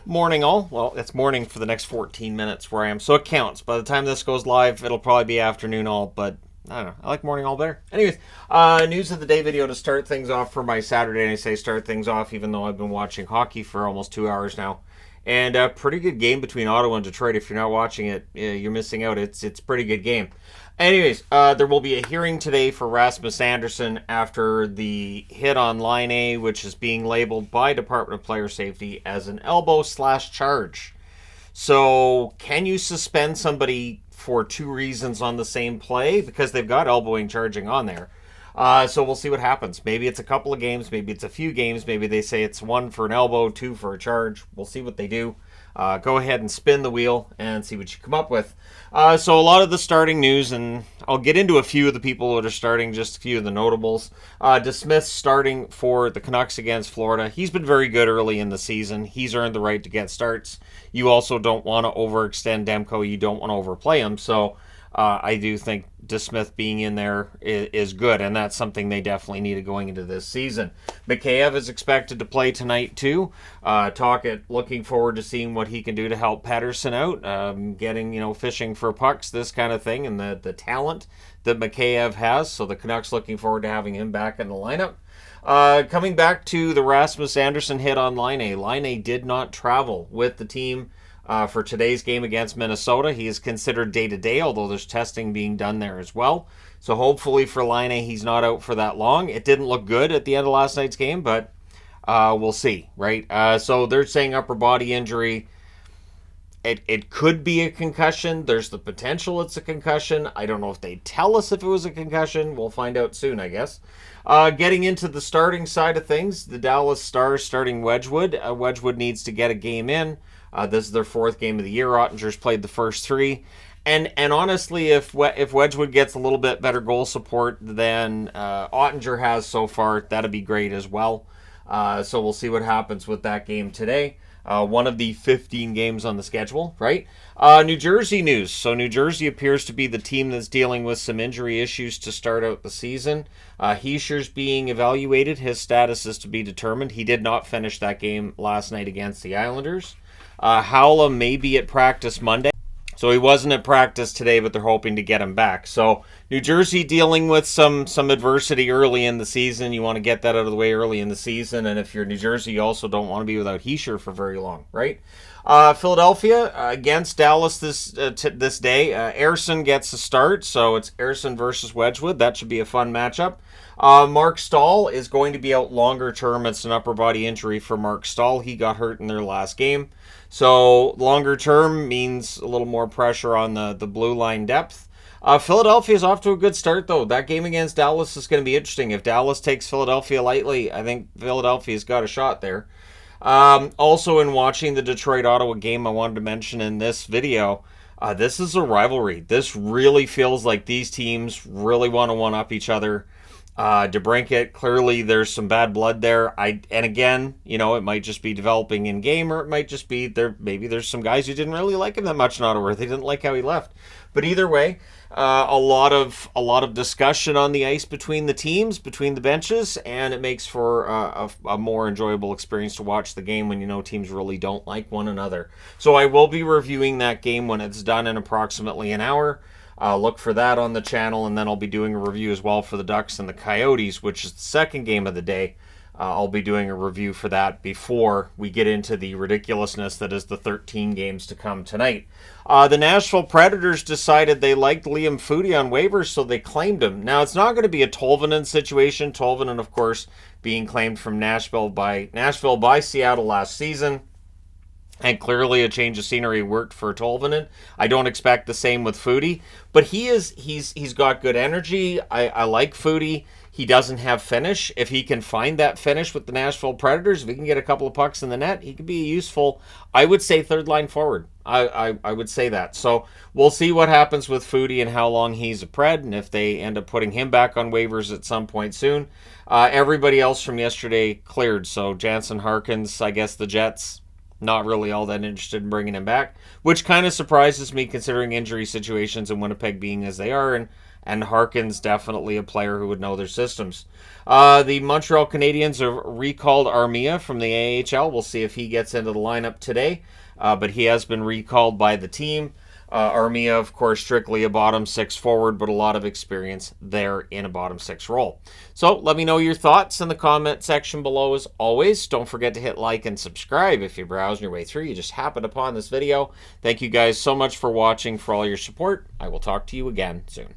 Morning all. Well, it's morning for the next 14 minutes where I am, so it counts. By the time this goes live, it'll probably be afternoon all, but I don't know. I like morning all better. Anyways, news of the day video to start things off for my Saturday. And I say start things off even though I've been watching hockey for almost 2 hours now. And a pretty good game between Ottawa and Detroit. If you're not watching it, you're missing out. It's a pretty good game. Anyways, there will be a hearing today for Rasmus Andersson after the hit on Line A, which is being labeled by Department of Player Safety as an elbow slash charge. So, can you suspend somebody for two reasons on the same play? Because they've got elbowing charging on there. So we'll see what happens. Maybe it's a couple of games, maybe it's a few games, maybe they say it's one for an elbow, two for a charge. We'll see what they do. Go ahead and spin the wheel and see what you come up with. So a lot of the starting news, and I'll get into a few of the people that are starting, just a few of the notables. DeSmith starting for the Canucks against Florida. He's been very good early in the season. He's earned the right to get starts. You also don't want to overextend Demko. You don't want to overplay him. So I do think DeSmith being in there is good, and that's something they definitely needed going into this season. Mikheyev is expected to play tonight too. Looking forward to seeing what he can do to help Pettersson out, getting fishing for pucks, this kind of thing, and the talent that Mikheyev has. So the Canucks looking forward to having him back in the lineup. Coming back to the Rasmus Andersson hit on Line A. Line A did not travel with the team for today's game against Minnesota. He is considered day-to-day, although there's testing being done there as well. So hopefully for Laine, he's not out for that long. It didn't look good at the end of last night's game, but we'll see, right? So they're saying upper body injury. It could be a concussion. There's the potential it's a concussion. I don't know if they tell us if it was a concussion. We'll find out soon, I guess. Getting into the starting side of things, the Dallas Stars starting Wedgwood. Wedgwood needs to get a game in. This is their fourth game of the year. Ottinger's played the first three. And honestly, if Wedgwood gets a little bit better goal support than Ottinger has so far, that'd be great as well. So we'll see what happens with that game today. One of the 15 games on the schedule, right? New Jersey news. So New Jersey appears to be the team that's dealing with some injury issues to start out the season. Heischer's being evaluated. His status is to be determined. He did not finish that game last night against the Islanders. Howla may be at practice Monday. So he wasn't at practice today, but they're hoping to get him back. So New Jersey dealing with some adversity early in the season. You want to get that out of the way early in the season. And if you're New Jersey, you also don't want to be without Hischier for very long, right? Philadelphia against Dallas this day. Andersson gets a start, so it's Andersson versus Wedgwood. That should be a fun matchup. Mark Stahl is going to be out longer term. It's an upper body injury for Mark Stahl. He got hurt in their last game. So longer term means a little more pressure on the blue line depth. Philadelphia is off to a good start, though. That game against Dallas is going to be interesting. If Dallas takes Philadelphia lightly, I think Philadelphia's got a shot there. Also, in watching the Detroit-Ottawa game, I wanted to mention in this video, this is a rivalry. This really feels like these teams really want to one-up each other. DeBrincat, clearly there's some bad blood there. And again, it might just be developing in game, or it might just be there. Maybe there's some guys who didn't really like him that much in Ottawa. They didn't like how he left. But either way, a lot of discussion on the ice between the teams, between the benches, and it makes for a more enjoyable experience to watch the game when teams really don't like one another. So I will be reviewing that game when it's done in approximately an hour. Look for that on the channel, and then I'll be doing a review as well for the Ducks and the Coyotes, which is the second game of the day. I'll be doing a review for that before we get into the ridiculousness that is the 13 games to come tonight. The Nashville Predators decided they liked Liam Foudy on waivers, so they claimed him. Now, it's not going to be a Tolvanen situation. Tolvanen, of course, being claimed from Nashville by Seattle last season. And clearly a change of scenery worked for Tolvanen. I don't expect the same with Foudy. But he's got good energy. I like Foudy. He doesn't have finish. If he can find that finish with the Nashville Predators, if he can get a couple of pucks in the net, he could be a useful, I would say, third line forward. I would say that. So we'll see what happens with Foudy and how long he's a Pred, and if they end up putting him back on waivers at some point soon. Everybody else from yesterday cleared. So Jansen Harkins, I guess the Jets, not really all that interested in bringing him back, which kind of surprises me considering injury situations in Winnipeg being as they are. And and Harkin's definitely a player who would know their systems. The Montreal Canadiens have recalled Armia from the AHL. We'll see if he gets into the lineup today, but he has been recalled by the team. Armia, of course, strictly a bottom six forward, but a lot of experience there in a bottom six role. So let me know your thoughts in the comment section below as always. Don't forget to hit like and subscribe if you're browsing your way through. You just happened upon this video. Thank you guys so much for watching, for all your support. I will talk to you again soon.